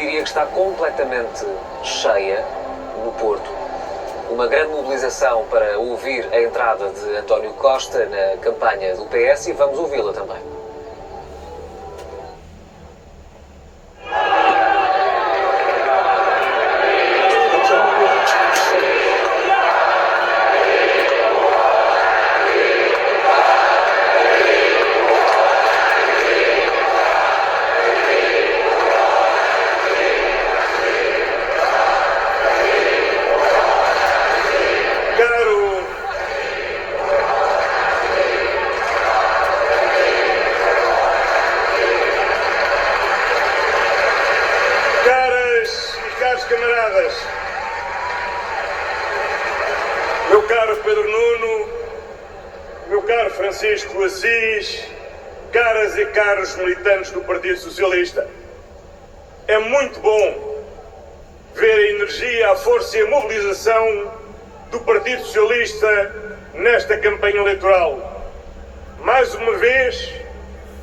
diria que está completamente cheia no Porto. Uma grande mobilização para ouvir a entrada de António Costa na campanha do PS e vamos ouvi-la também. Camaradas, meu caro Pedro Nuno, meu caro Francisco Assis, caras e caros militantes do Partido Socialista, é muito bom ver a energia, a força e a mobilização do Partido Socialista nesta campanha eleitoral. Mais uma vez,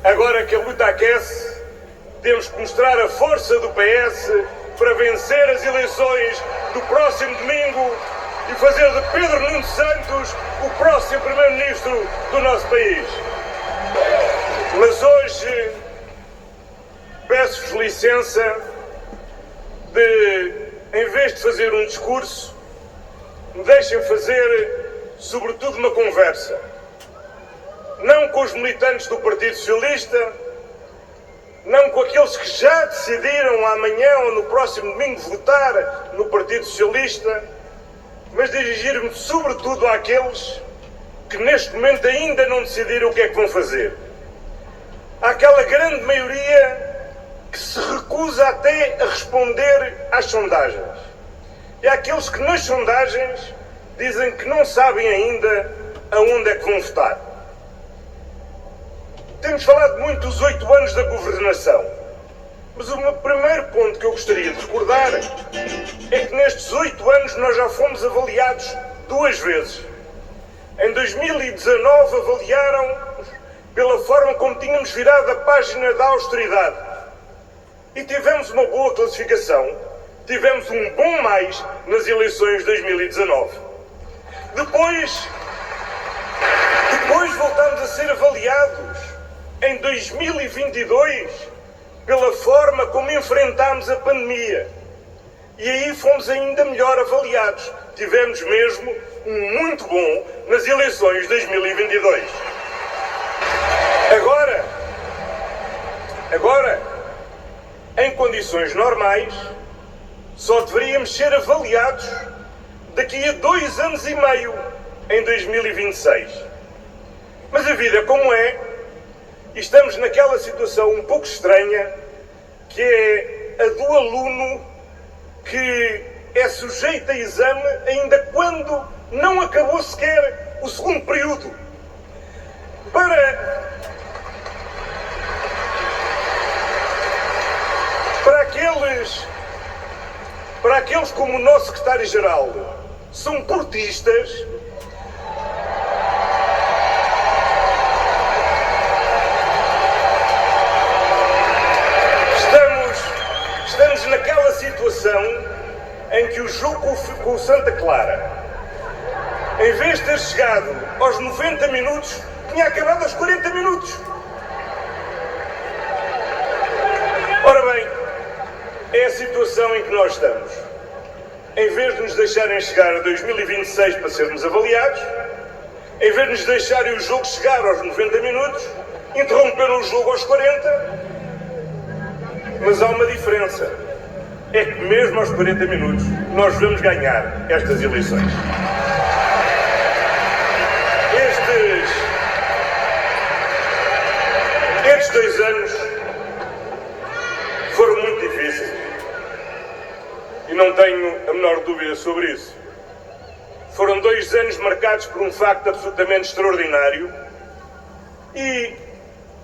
agora que a luta aquece, temos que mostrar a força do PS para vencer as eleições do próximo domingo e fazer de Pedro Nuno Santos o próximo Primeiro-Ministro do nosso país. Mas hoje peço-vos licença de, em vez de fazer um discurso, me deixem fazer, sobretudo, uma conversa. Não com os militantes do Partido Socialista, não com aqueles que já decidiram amanhã ou no próximo domingo votar no Partido Socialista, mas dirigir-me sobretudo àqueles que neste momento ainda não decidiram o que é que vão fazer. Àquela grande maioria que se recusa até a responder às sondagens. E àqueles que nas sondagens dizem que não sabem ainda aonde é que vão votar. Temos falado muito dos 8 anos da governação, mas o meu primeiro ponto que eu gostaria de recordar é que nestes 8 anos nós já fomos avaliados 2 vezes. Em 2019 avaliaram pela forma como tínhamos virado a página da austeridade e tivemos uma boa classificação, tivemos um bom mais nas eleições de 2019. Depois voltamos a ser avaliados em 2022, pela forma como enfrentámos a pandemia. E aí fomos ainda melhor avaliados. Tivemos mesmo um muito bom nas eleições de 2022. Agora, em condições normais, só deveríamos ser avaliados daqui a 2 anos e meio, em 2026. Mas a vida como é, e estamos naquela situação um pouco estranha, que é a do aluno que é sujeito a exame ainda quando não acabou sequer o segundo período. Para aqueles como o nosso secretário-geral são portistas, estamos naquela situação em que o jogo com o Santa Clara, em vez de ter chegado aos 90 minutos, tinha acabado aos 40 minutos. Ora bem, é a situação em que nós estamos. Em vez de nos deixarem chegar a 2026 para sermos avaliados, em vez de nos deixarem o jogo chegar aos 90 minutos, interromperam o jogo aos 40. Mas há uma diferença. É que mesmo aos 40 minutos nós vamos ganhar estas eleições. Estes 2 anos foram muito difíceis. E não tenho a menor dúvida sobre isso. Foram 2 anos marcados por um facto absolutamente extraordinário e,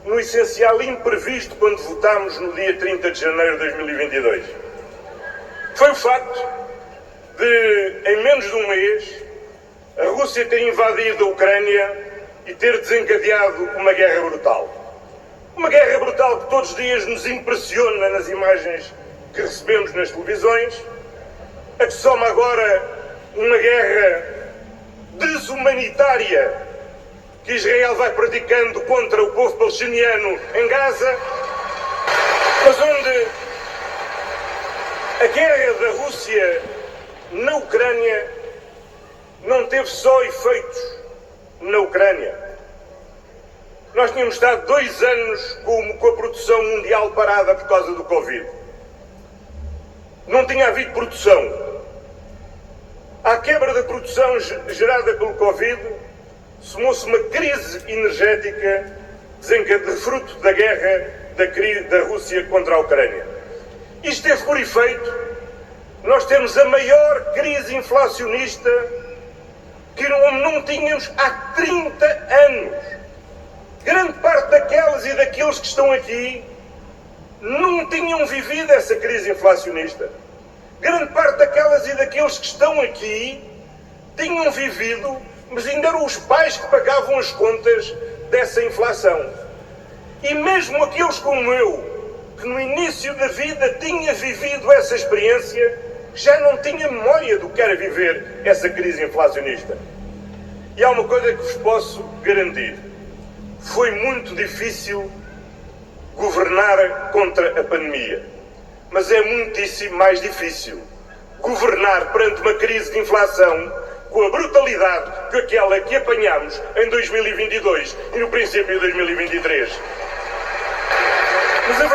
no essencial, imprevisto quando votámos no dia 30 de janeiro de 2022. Foi o facto de, em menos de um mês, a Rússia ter invadido a Ucrânia e ter desencadeado uma guerra brutal. Uma guerra brutal que todos os dias nos impressiona nas imagens que recebemos nas televisões, a que soma agora uma guerra desumanitária que Israel vai praticando contra o povo palestiniano em Gaza, mas onde a guerra da Rússia na Ucrânia não teve só efeitos na Ucrânia. Nós tínhamos estado 2 anos com a produção mundial parada por causa do Covid. Não tinha havido produção. À quebra da produção gerada pelo Covid, somou-se uma crise energética fruto da guerra da Rússia contra a Ucrânia. Isto teve por efeito nós temos a maior crise inflacionista que não tínhamos há 30 anos. Grande parte daquelas e daqueles que estão aqui não tinham vivido essa crise inflacionista. Grande parte daquelas e daqueles que estão aqui tinham vivido, mas ainda eram os pais que pagavam as contas dessa inflação. E mesmo aqueles como eu, que no início da vida tinha vivido essa experiência, já não tinha memória do que era viver essa crise inflacionista. E há uma coisa que vos posso garantir. Foi muito difícil governar contra a pandemia. Mas é muitíssimo mais difícil governar perante uma crise de inflação com a brutalidade que aquela que apanhámos em 2022 e no princípio de 2023. Mas a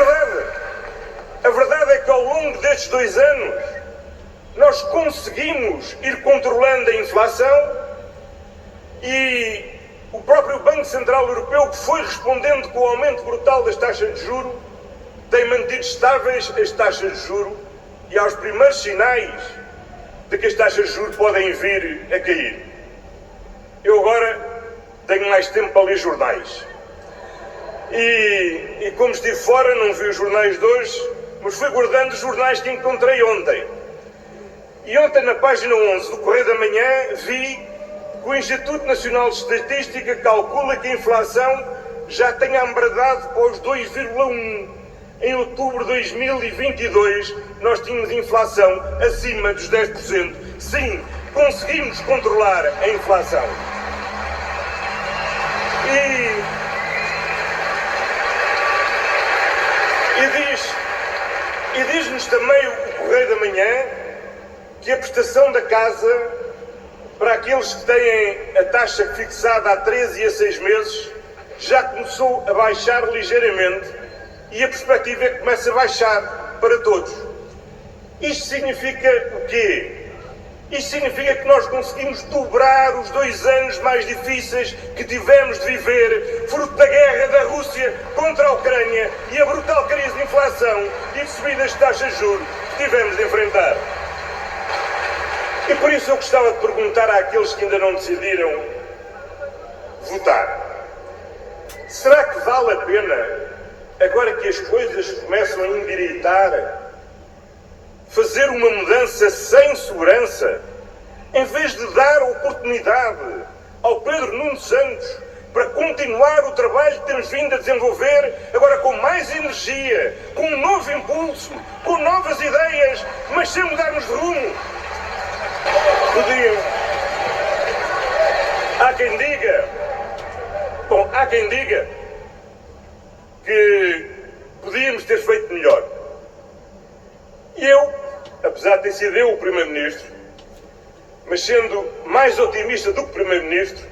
verdade é que ao longo destes 2 anos nós conseguimos ir controlando a inflação e o próprio Banco Central Europeu, que foi respondendo com o aumento brutal das taxas de juros, tem mantido estáveis as taxas de juros e aos primeiros sinais de que as taxas de juros podem vir a cair. Eu agora tenho mais tempo para ler jornais. E como estive fora, não vi os jornais de hoje, mas fui guardando os jornais que encontrei ontem. E ontem, na página 11 do Correio da Manhã, vi que o Instituto Nacional de Estatística calcula que a inflação já tenha ambradado para os 2,1%. Em outubro de 2022, nós tínhamos inflação acima dos 10%. Sim, conseguimos controlar a inflação. E diz-nos também o Correio da Manhã que a prestação da casa para aqueles que têm a taxa fixada há 13 e a 6 meses já começou a baixar ligeiramente e a perspectiva é que comece a baixar para todos. Isto significa o quê? Isto significa que nós conseguimos dobrar os 2 anos mais difíceis que tivemos de viver, fruto da guerra da Rússia contra a Ucrânia e a brutal crise de inflação e de subidas de taxas de juros que tivemos de enfrentar. E por isso eu gostava de perguntar àqueles que ainda não decidiram votar. Será que vale a pena, agora que as coisas começam a endireitar, fazer uma mudança sem segurança, em vez de dar oportunidade ao Pedro Nuno Santos para continuar o trabalho que temos vindo a desenvolver, agora com mais energia, com um novo impulso, com novas ideias, mas sem mudarmos de rumo? Há quem diga que podíamos ter feito melhor. E eu, apesar de ter sido eu o Primeiro-Ministro, mas sendo mais otimista do que o Primeiro-Ministro,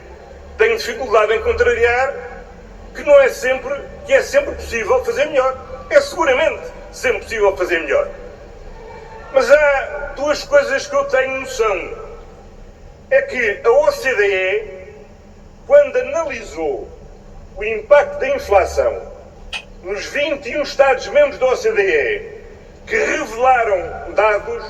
tenho dificuldade em contrariar que é sempre possível fazer melhor. É seguramente sempre possível fazer melhor. Mas há 2 coisas que eu tenho noção. É que a OCDE, quando analisou o impacto da inflação nos 21 Estados-membros da OCDE, que revelaram dados,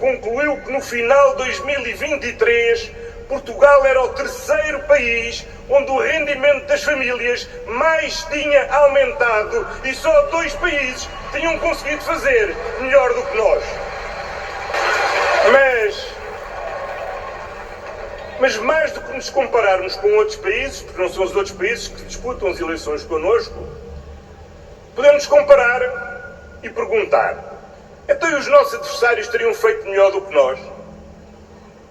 concluiu que no final de 2023, Portugal era o 3º país onde o rendimento das famílias mais tinha aumentado e só 2 países tinham conseguido fazer melhor do que nós. Mas mais do que nos compararmos com outros países, porque não são os outros países que disputam as eleições connosco, podemos comparar e perguntar: Então e os nossos adversários teriam feito melhor do que nós?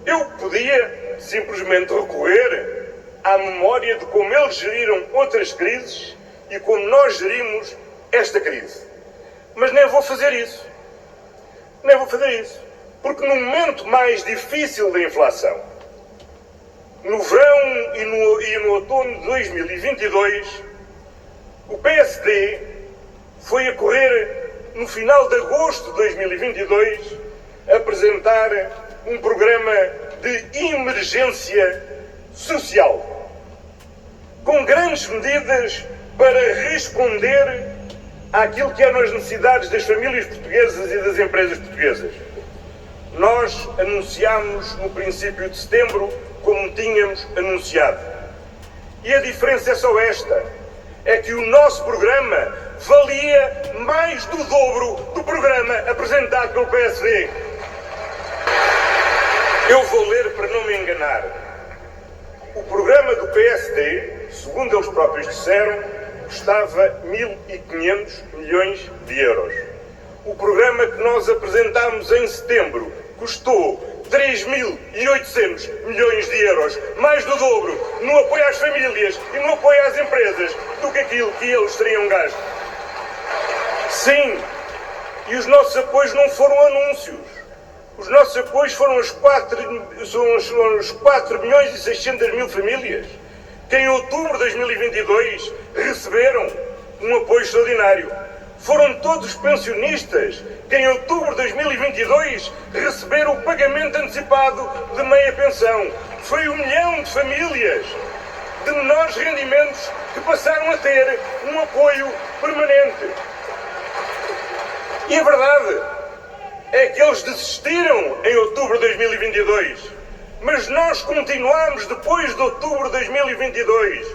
Eu podia simplesmente recorrer à memória de como eles geriram outras crises e como nós gerimos esta crise. Mas nem vou fazer isso. Nem vou fazer isso. Porque no momento mais difícil da inflação, no verão e no outono de 2022, o PSD foi a correr, no final de agosto de 2022, apresentar um programa de emergência social, com grandes medidas para responder àquilo que eram as necessidades das famílias portuguesas e das empresas portuguesas. Nós anunciámos no princípio de setembro como tínhamos anunciado. E a diferença é só esta, é que o nosso programa valia mais do dobro do programa apresentado pelo PSD. Eu vou ler para não me enganar. O programa do PSD, segundo eles próprios disseram, custava 1.500 milhões de euros. O programa que nós apresentámos em setembro custou 3.800 milhões de euros, mais do dobro, no apoio às famílias e no apoio às empresas, do que aquilo que eles teriam gasto. Sim, e os nossos apoios não foram anúncios. Os nossos apoios foram os 4 milhões e 600 mil famílias que em outubro de 2022 receberam um apoio extraordinário. Foram todos os pensionistas que em outubro de 2022 receberam o pagamento antecipado de meia pensão. Foi 1 milhão de famílias de menores rendimentos que passaram a ter um apoio permanente. E a verdade é que eles desistiram em outubro de 2022, mas nós continuamos depois de outubro de 2022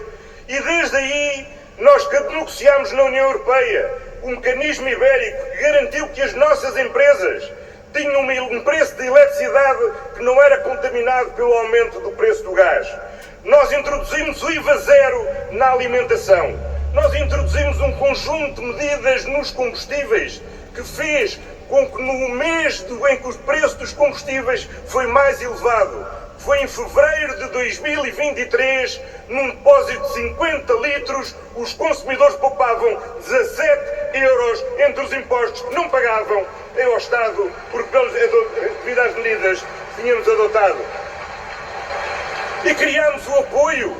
e desde aí nós negociámos na União Europeia um mecanismo ibérico que garantiu que as nossas empresas tinham um preço de eletricidade que não era contaminado pelo aumento do preço do gás. Nós introduzimos o IVA zero na alimentação. Nós introduzimos um conjunto de medidas nos combustíveis que fez com que no mês em que o preço dos combustíveis foi mais elevado, foi em fevereiro de 2023, num depósito de 50 litros, os consumidores poupavam 17 euros entre os impostos que não pagavam ao Estado, porque devido às medidas que tínhamos adotado. E criámos o apoio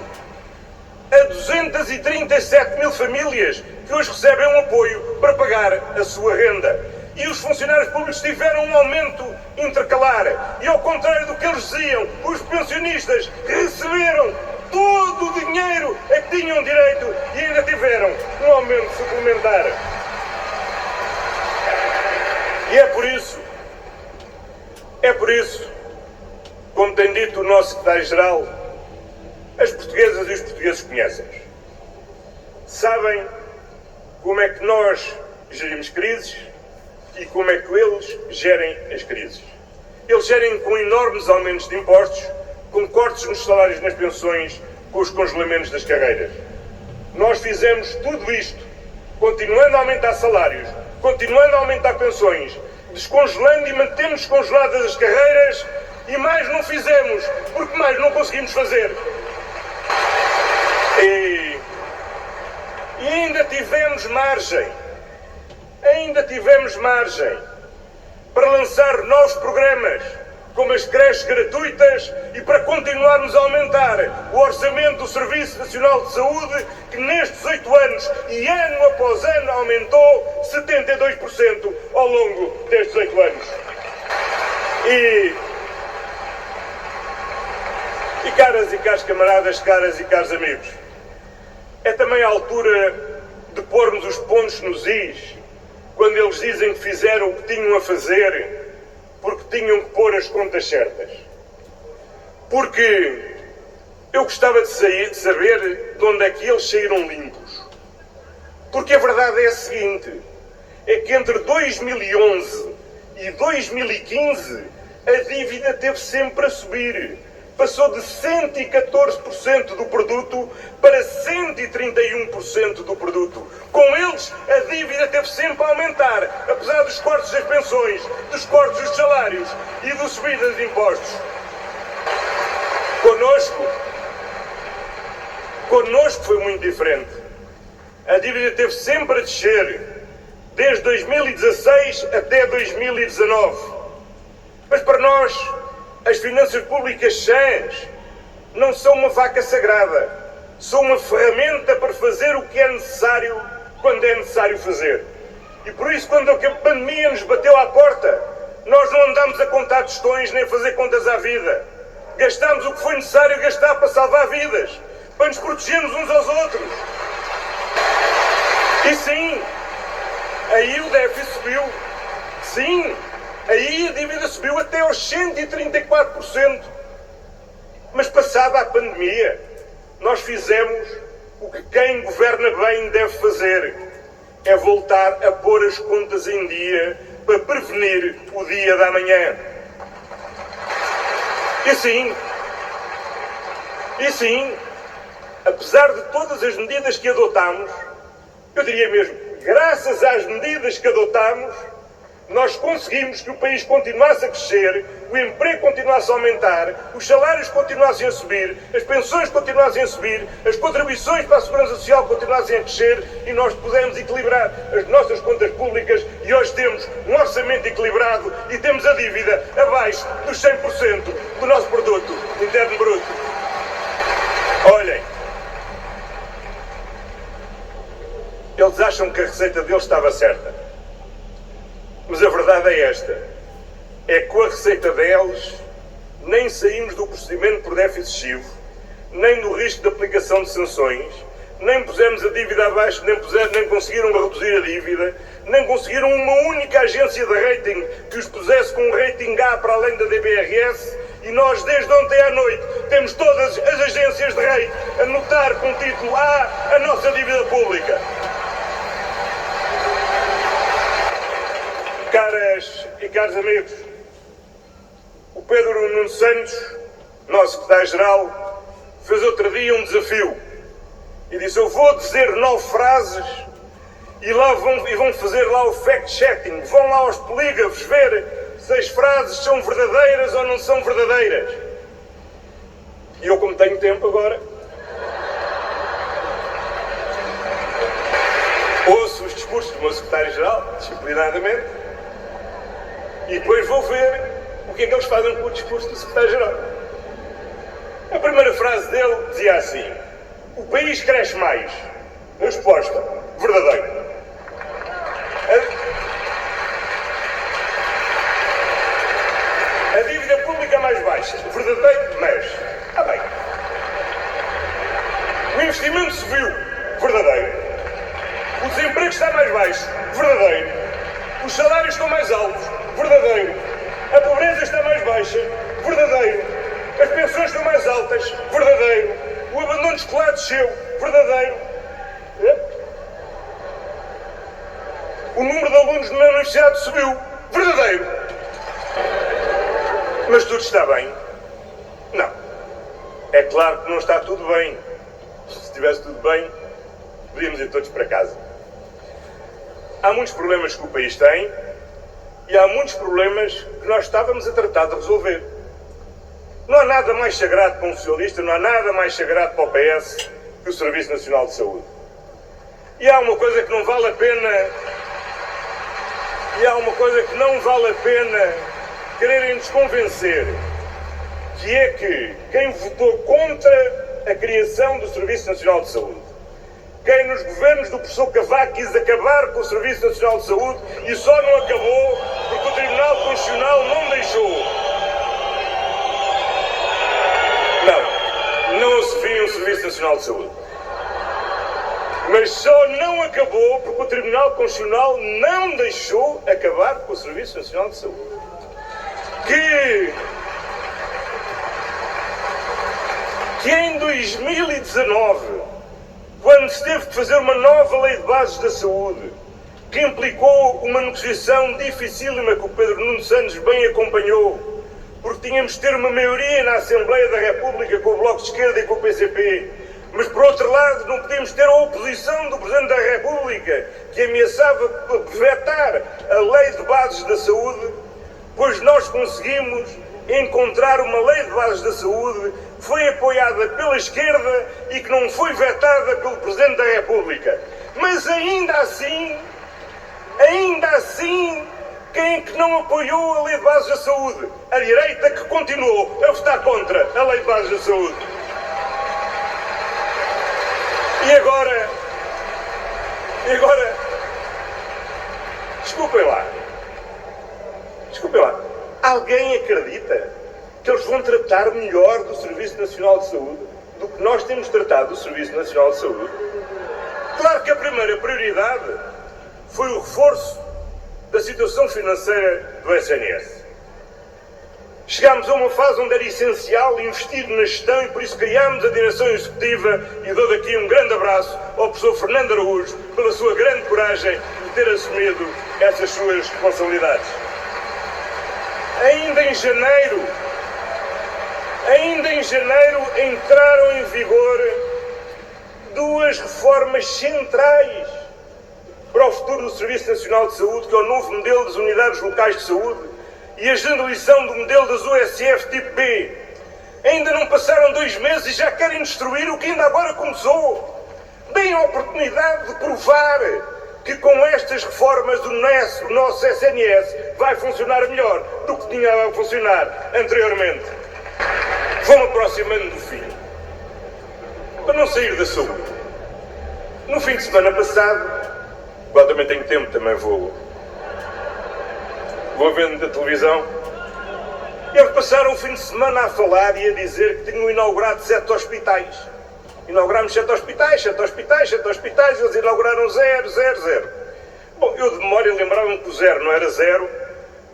a 237 mil famílias que hoje recebem um apoio para pagar a sua renda. E os funcionários públicos tiveram um aumento intercalar. E ao contrário do que eles diziam, os pensionistas receberam todo o dinheiro a que tinham direito e ainda tiveram um aumento suplementar. E é por isso, como tem dito o nosso secretário-geral, as portuguesas e os portugueses conhecem-nos. Sabem como é que nós gerimos crises e como é que eles gerem as crises. Eles gerem com enormes aumentos de impostos, com cortes nos salários e nas pensões, com os congelamentos das carreiras. Nós fizemos tudo isto, continuando a aumentar salários, continuando a aumentar pensões, descongelando e mantendo descongeladas as carreiras, e mais não fizemos, porque mais não conseguimos fazer. E ainda tivemos margem para lançar novos programas, como as creches gratuitas, e para continuarmos a aumentar o orçamento do Serviço Nacional de Saúde, que nestes 8 anos e ano após ano aumentou 72% ao longo destes 8 anos. E caras e caros camaradas, caras e caros amigos, é também a altura de pormos os pontos nos is, quando eles dizem que fizeram o que tinham a fazer, porque tinham que pôr as contas certas. Porque eu gostava de saber de onde é que eles saíram limpos. Porque a verdade é a seguinte, é que entre 2011 e 2015 a dívida teve sempre a subir. passou de 114% do produto para 131% do produto. Com eles, a dívida teve sempre a aumentar, apesar dos cortes das pensões, dos cortes dos salários e da subida dos impostos. Connosco foi muito diferente. A dívida teve sempre a descer, desde 2016 até 2019. Mas para nós, as finanças públicas sãs não são uma vaca sagrada. São uma ferramenta para fazer o que é necessário, quando é necessário fazer. E por isso, quando a pandemia nos bateu à porta, nós não andámos a contar tostões nem a fazer contas à vida. Gastámos o que foi necessário gastar para salvar vidas, para nos protegermos uns aos outros. E sim, aí o déficit subiu. Sim, aí a dívida subiu até aos 134%. Mas passada a pandemia, nós fizemos o que quem governa bem deve fazer. É voltar a pôr as contas em dia para prevenir o dia da manhã. E sim, apesar de todas as medidas que adotámos, eu diria mesmo, graças às medidas que adotámos, nós conseguimos que o país continuasse a crescer, o emprego continuasse a aumentar, os salários continuassem a subir, as pensões continuassem a subir, as contribuições para a segurança social continuassem a crescer e nós pudemos equilibrar as nossas contas públicas e hoje temos um orçamento equilibrado e temos a dívida abaixo dos 100% do nosso produto interno bruto. Olhem, eles acham que a receita deles estava certa. Mas a verdade é esta, é que com a receita deles nem saímos do procedimento por déficit excessivo, nem do risco de aplicação de sanções, nem pusemos a dívida abaixo, nem conseguiram reduzir a dívida, nem conseguiram uma única agência de rating que os pusesse com um rating A para além da DBRS, e nós desde ontem à noite temos todas as agências de rating a notar com o título A a nossa dívida pública. Caras e caros amigos, o Pedro Nuno Santos, nosso secretário-geral, fez outro dia um desafio e disse: eu vou dizer 9 frases e vão fazer lá o fact-checking, vão lá aos polígrafos ver se as frases são verdadeiras ou não são verdadeiras. E eu, como tenho tempo agora, ouço os discursos do meu secretário-geral, disciplinadamente, e depois vou ver o que é que eles fazem com o discurso do secretário-geral. A primeira frase dele dizia assim: o país cresce mais. Resposta: verdadeiro. A dívida pública mais baixa. Verdadeiro, mas... bem. O investimento subiu. Verdadeiro. O desemprego está mais baixo. Verdadeiro. Os salários estão mais altos. Verdadeiro. A pobreza está mais baixa. Verdadeiro. As pensões estão mais altas. Verdadeiro. O abandono escolar desceu. Verdadeiro. O número de alunos na universidade subiu. Verdadeiro. Mas tudo está bem? Não. É claro que não está tudo bem. Se estivesse tudo bem, podíamos ir todos para casa. Há muitos problemas que o país tem e há muitos problemas que nós estávamos a tratar de resolver. Não há nada mais sagrado para um socialista, não há nada mais sagrado para o PS que o Serviço Nacional de Saúde. E há uma coisa que não vale a pena... quererem-nos convencer, que é que quem votou contra a criação do Serviço Nacional de Saúde, quem nos governos do professor Cavaco quis acabar com o Serviço Nacional de Saúde e só não acabou porque o Tribunal Constitucional não deixou. Não se via um Serviço Nacional de Saúde. Mas só não acabou porque o Tribunal Constitucional não deixou acabar com o Serviço Nacional de Saúde. Que em 2019, quando se teve de fazer uma nova lei de bases da saúde, que implicou uma negociação dificílima que o Pedro Nuno Santos bem acompanhou, porque tínhamos de ter uma maioria na Assembleia da República com o Bloco de Esquerda e com o PCP. Mas, por outro lado, não podíamos ter a oposição do Presidente da República, que ameaçava vetar a Lei de Bases da Saúde, pois nós conseguimos encontrar uma Lei de Bases da Saúde que foi apoiada pela esquerda e que não foi vetada pelo Presidente da República. Mas ainda assim, quem é que não apoiou a Lei de Bases da Saúde? A direita, que continuou a votar contra a Lei de Bases da Saúde. E agora, desculpem lá, alguém acredita que eles vão tratar melhor do Serviço Nacional de Saúde do que nós temos tratado do Serviço Nacional de Saúde? Claro que a primeira prioridade foi o reforço da situação financeira do SNS. Chegámos a uma fase onde era essencial investir na gestão e por isso criámos a direção executiva e dou daqui um grande abraço ao professor Fernando Araújo pela sua grande coragem de ter assumido essas suas responsabilidades. Ainda em janeiro entraram em vigor duas reformas centrais para o futuro do Serviço Nacional de Saúde, que é o novo modelo das unidades locais de saúde e a generalização do modelo das USF tipo B. Ainda não passaram 2 meses e já querem destruir o que ainda agora começou. Deem a oportunidade de provar que com estas reformas o nosso SNS vai funcionar melhor do que tinha a funcionar anteriormente. Vou-me aproximando do fim. Para não sair da saúde. No fim de semana passado, agora também tenho tempo, também vou vendo da televisão. Eles passaram o fim de semana a falar e a dizer que tinham inaugurado 7 hospitais. Inaugurámos 7 hospitais, eles inauguraram 0. Bom, eu de memória lembrava-me que o 0 não era 0,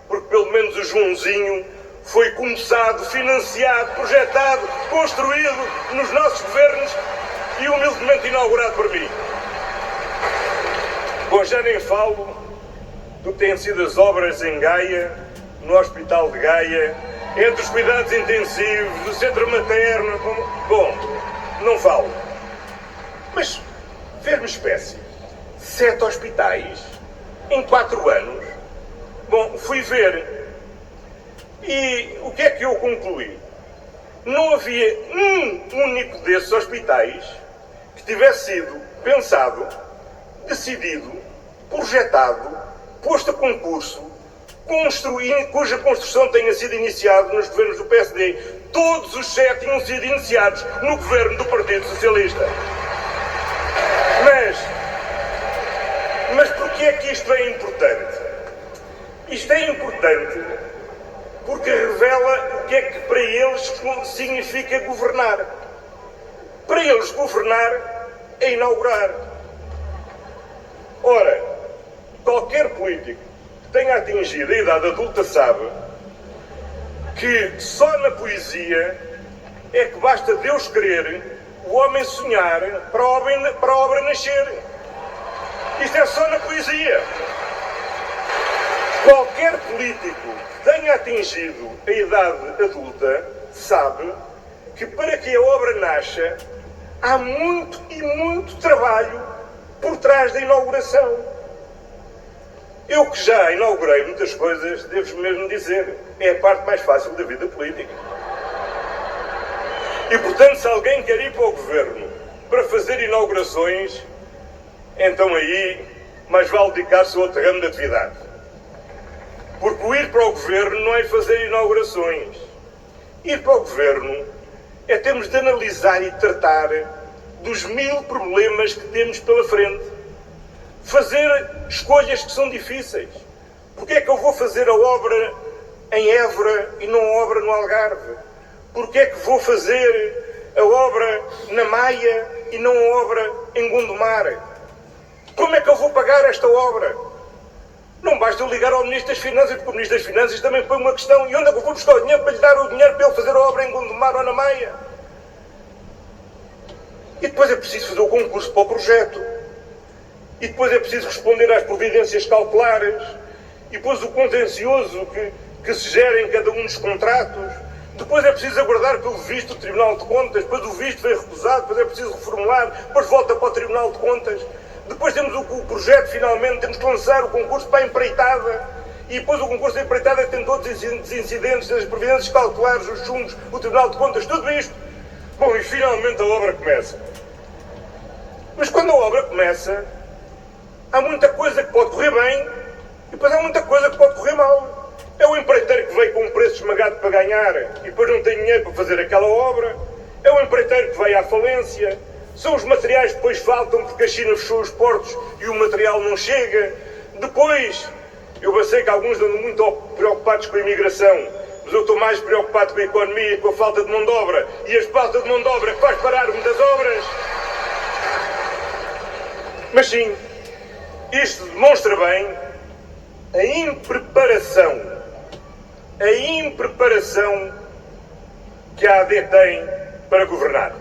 porque pelo menos o Joãozinho foi começado, financiado, projetado, construído nos nossos governos e humildemente inaugurado por mim. Bom, já nem falo do que têm sido as obras em Gaia, no Hospital de Gaia, entre os cuidados intensivos, do centro materno. Bom, não falo. Mas, ver-me espécie, 7 hospitais em 4 anos. Bom, fui ver e o que é que eu concluí? Não havia um único desses hospitais que tivesse sido pensado, decidido, projetado, posto a concurso, cuja construção tenha sido iniciada nos governos do PSD. Todos os 7 tinham sido iniciados no governo do Partido Socialista. Mas porquê é que isto é importante? Isto é importante porque revela o que é que para eles significa governar. Para eles governar é inaugurar. Ora, qualquer político que tenha atingido a idade adulta sabe que só na poesia é que basta Deus querer, o homem sonhar, para a obra nascer. Isto é só na poesia. Qualquer político que tenha atingido a idade adulta sabe que para que a obra nasça há muito e muito trabalho por trás da inauguração. Eu que já inaugurei muitas coisas, devo mesmo dizer, é a parte mais fácil da vida política. E portanto, se alguém quer ir para o governo para fazer inaugurações, então aí mais vale dedicar-se a outro ramo de atividade. Porque o ir para o governo não é fazer inaugurações. Ir para o governo é termos de analisar e tratar dos 1000 problemas que temos pela frente. Fazer escolhas que são difíceis. Porque é que eu vou fazer a obra em Évora e não a obra no Algarve? Porque é que vou fazer a obra na Maia e não a obra em Gondomar? Como é que eu vou pagar esta obra? Não basta eu ligar ao Ministro das Finanças, porque o Ministro das Finanças também põe uma questão. E onde é que eu vou buscar o dinheiro para lhe dar o dinheiro para ele fazer a obra em Gondomar ou na Maia? E depois é preciso fazer o concurso para o projeto. E depois é preciso responder às providências cautelares. E depois o contencioso que se gerem cada um dos contratos. Depois é preciso aguardar pelo visto do Tribunal de Contas, depois o visto vem recusado, depois é preciso reformular, depois volta para o Tribunal de Contas. Depois temos o projeto, finalmente, temos que lançar o concurso para a empreitada. E depois o concurso da empreitada tem todos os incidentes, as providências cautelares, os chumos, o Tribunal de Contas, tudo isto. Bom, e finalmente a obra começa. Mas quando a obra começa, há muita coisa que pode correr bem e depois há muita coisa que pode correr mal. É o empreiteiro que veio com um preço esmagado para ganhar e depois não tem dinheiro para fazer aquela obra. É o empreiteiro que veio à falência. São os materiais que depois faltam porque a China fechou os portos e o material não chega. Depois, eu sei que alguns andam muito preocupados com a imigração, mas eu estou mais preocupado com a economia e com a falta de mão de obra. E a falta de mão de obra que faz parar muitas obras. Mas sim, isto demonstra bem a impreparação que a AD tem para governar.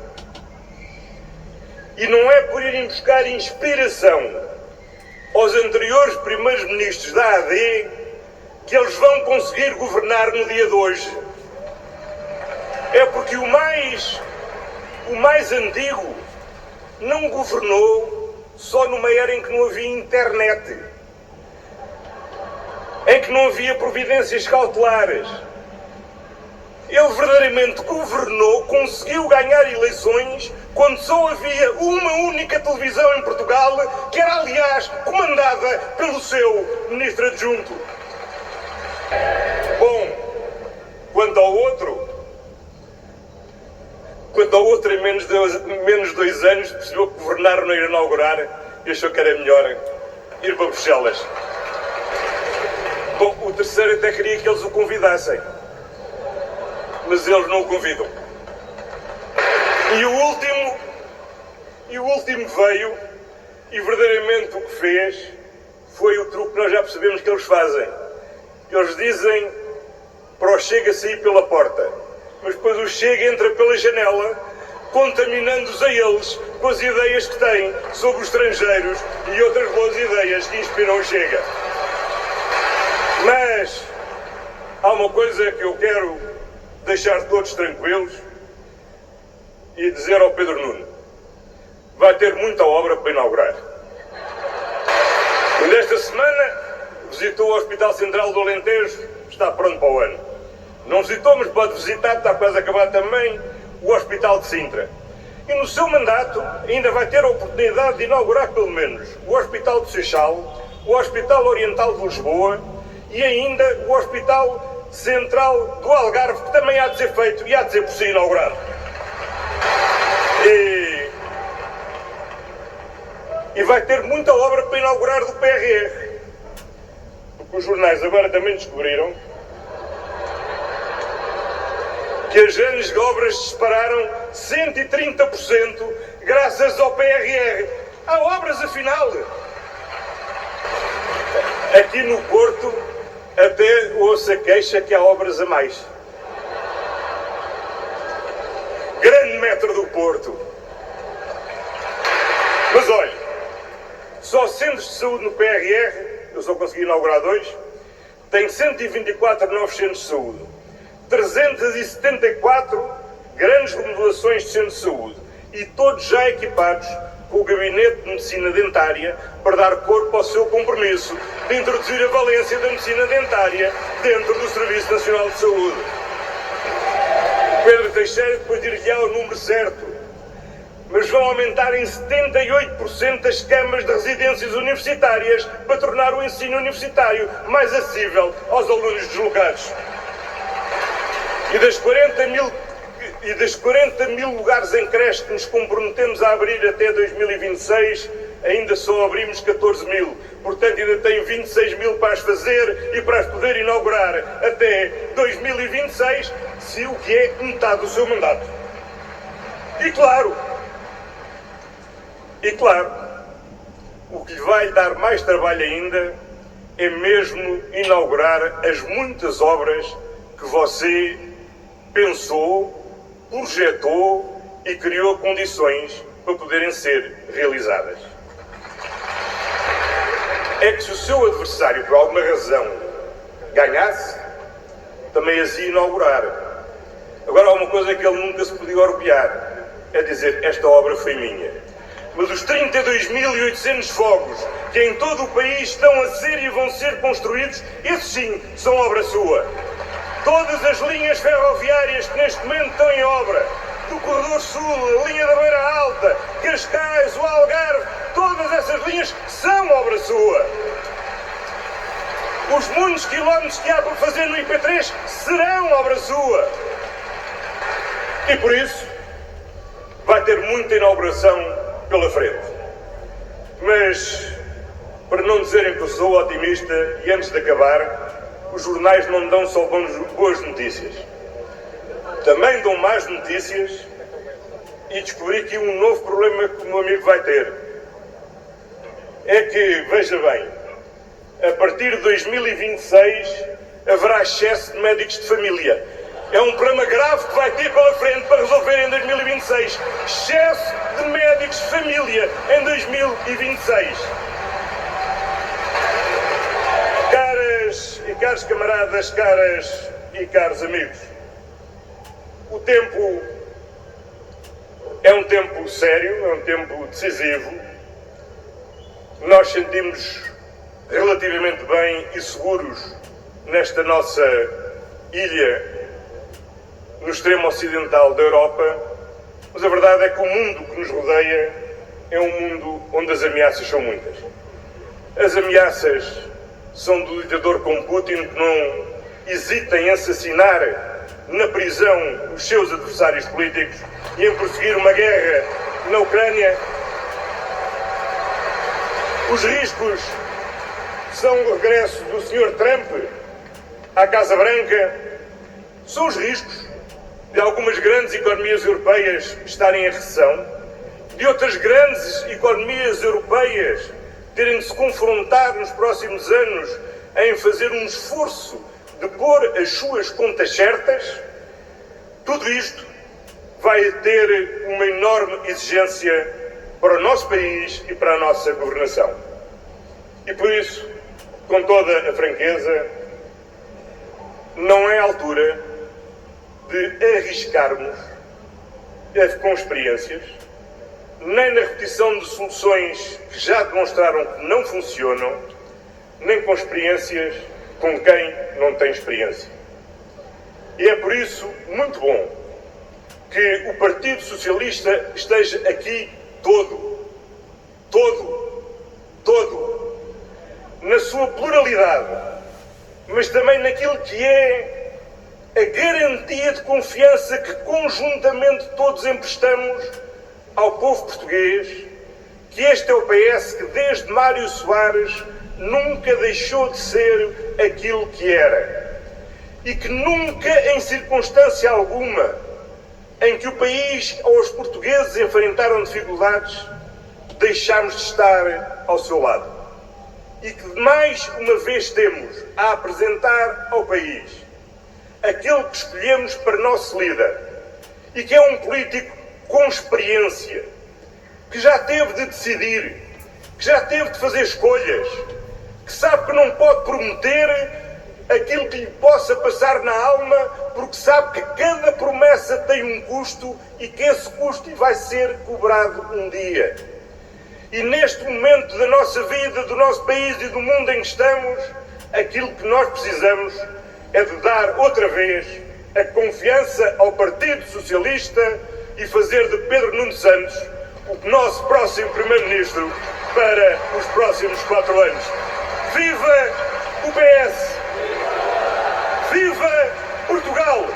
E não é por irem buscar inspiração aos anteriores primeiros ministros da AD que eles vão conseguir governar no dia de hoje. É porque o mais antigo não governou só numa era em que não havia internet, em que não havia providências cautelares. Ele verdadeiramente governou, conseguiu ganhar eleições quando só havia uma única televisão em Portugal, que era, aliás, comandada pelo seu ministro adjunto. Bom, quanto ao outro, em menos de 2 anos, percebeu que governar não ia inaugurar e achou que era melhor ir para Bruxelas. Bom, o terceiro até queria que eles o convidassem, mas eles não o convidam. E o último veio e verdadeiramente o que fez foi o truque que nós já percebemos que eles fazem. Eles dizem para o Chega sair pela porta, mas depois o Chega entra pela janela, contaminando-os a eles com as ideias que têm sobre os estrangeiros e outras boas ideias que inspiram o Chega. Mas há uma coisa que eu quero deixar todos tranquilos e dizer ao Pedro Nuno: vai ter muita obra para inaugurar. E nesta semana visitou o Hospital Central do Alentejo, está pronto para o ano. Não visitou, mas pode visitar, está quase a acabar também, o Hospital de Sintra. E no seu mandato ainda vai ter a oportunidade de inaugurar pelo menos o Hospital de Seixal, o Hospital Oriental de Lisboa e ainda o Hospital Central do Algarve, que também há de ser feito e há de ser por si inaugurado. E vai ter muita obra para inaugurar do PRR. Porque os jornais agora também descobriram que as grandes obras dispararam 130% graças ao PRR. Há obras, afinal. Aqui no Porto, até ouço a queixa que há obras a mais. Grande metro do Porto. Mas olha, só centros de saúde no PRR, eu só consegui inaugurar 2, tem 124 novos centros de saúde, 374 grandes remodelações de centros de saúde e todos já equipados com o Gabinete de Medicina Dentária para dar corpo ao seu compromisso de introduzir a valência da medicina dentária dentro do Serviço Nacional de Saúde. Pedro Teixeira depois dir-lhe-á o número certo, mas vão aumentar em 78% as camas de residências universitárias para tornar o ensino universitário mais acessível aos alunos deslocados. E das 40 mil lugares em creche que nos comprometemos a abrir até 2026, ainda só abrimos 14 mil. Portanto, ainda tem 26 mil para as fazer e para as poder inaugurar até 2026, se o que é metade do seu mandato. E claro, o que lhe vai dar mais trabalho ainda é mesmo inaugurar as muitas obras que você pensou, projetou e criou condições para poderem ser realizadas. É que se o seu adversário, por alguma razão, ganhasse, também as ia inaugurar. Agora há uma coisa que ele nunca se podia orgulhar, é dizer, esta obra foi minha. Mas os 32.800 fogos que em todo o país estão a ser e vão ser construídos, esses sim são obra sua. Todas as linhas ferroviárias que neste momento estão em obra, do Corredor Sul, a linha da Beira Alta, Cascais, o Algarve, todas essas linhas são obra sua. Os muitos quilómetros que há para fazer no IP3 serão obra sua. E por isso vai ter muita inauguração pela frente. Mas, para não dizerem que eu sou otimista, e antes de acabar, os jornais não dão só boas notícias. Também dão más notícias e descobri aqui um novo problema que o meu amigo vai ter. É que, veja bem, a partir de 2026 haverá excesso de médicos de família. É um problema grave que vai ter pela frente para resolver em 2026. Excesso de médicos de família em 2026. Caras e caros camaradas, caras e caros amigos, o tempo é um tempo sério, é um tempo decisivo. Nós sentimos relativamente bem e seguros nesta nossa ilha, no extremo ocidental da Europa, mas a verdade é que o mundo que nos rodeia é um mundo onde as ameaças são muitas. As ameaças são do ditador como Putin, que não hesita em assassinar na prisão os seus adversários políticos e em prosseguir uma guerra na Ucrânia. Os riscos são o regresso do Sr. Trump à Casa Branca, são os riscos de algumas grandes economias europeias estarem em recessão, de outras grandes economias europeias terem de se confrontar nos próximos anos em fazer um esforço de pôr as suas contas certas. Tudo isto vai ter uma enorme exigência para o nosso país e para a nossa governação. E por isso, com toda a franqueza, não é a altura de arriscarmos com experiências, nem na repetição de soluções que já demonstraram que não funcionam, nem com experiências com quem não tem experiência. E é por isso muito bom que o Partido Socialista esteja aqui todo, na sua pluralidade, mas também naquilo que é a garantia de confiança que conjuntamente todos emprestamos ao povo português, que este é o PS que desde Mário Soares nunca deixou de ser aquilo que era e que nunca, em circunstância alguma em que o país ou os portugueses enfrentaram dificuldades, deixámos de estar ao seu lado. E que mais uma vez temos a apresentar ao país aquele que escolhemos para nosso líder e que é um político com experiência, que já teve de decidir, que já teve de fazer escolhas, que sabe que não pode prometer aquilo que lhe possa passar na alma, porque sabe que cada promessa tem um custo e que esse custo vai ser cobrado um dia. E neste momento da nossa vida, do nosso país e do mundo em que estamos, aquilo que nós precisamos é de dar outra vez a confiança ao Partido Socialista e fazer de Pedro Nuno Santos o nosso próximo Primeiro-Ministro para os próximos 4 anos. Viva o PS! Viva Portugal!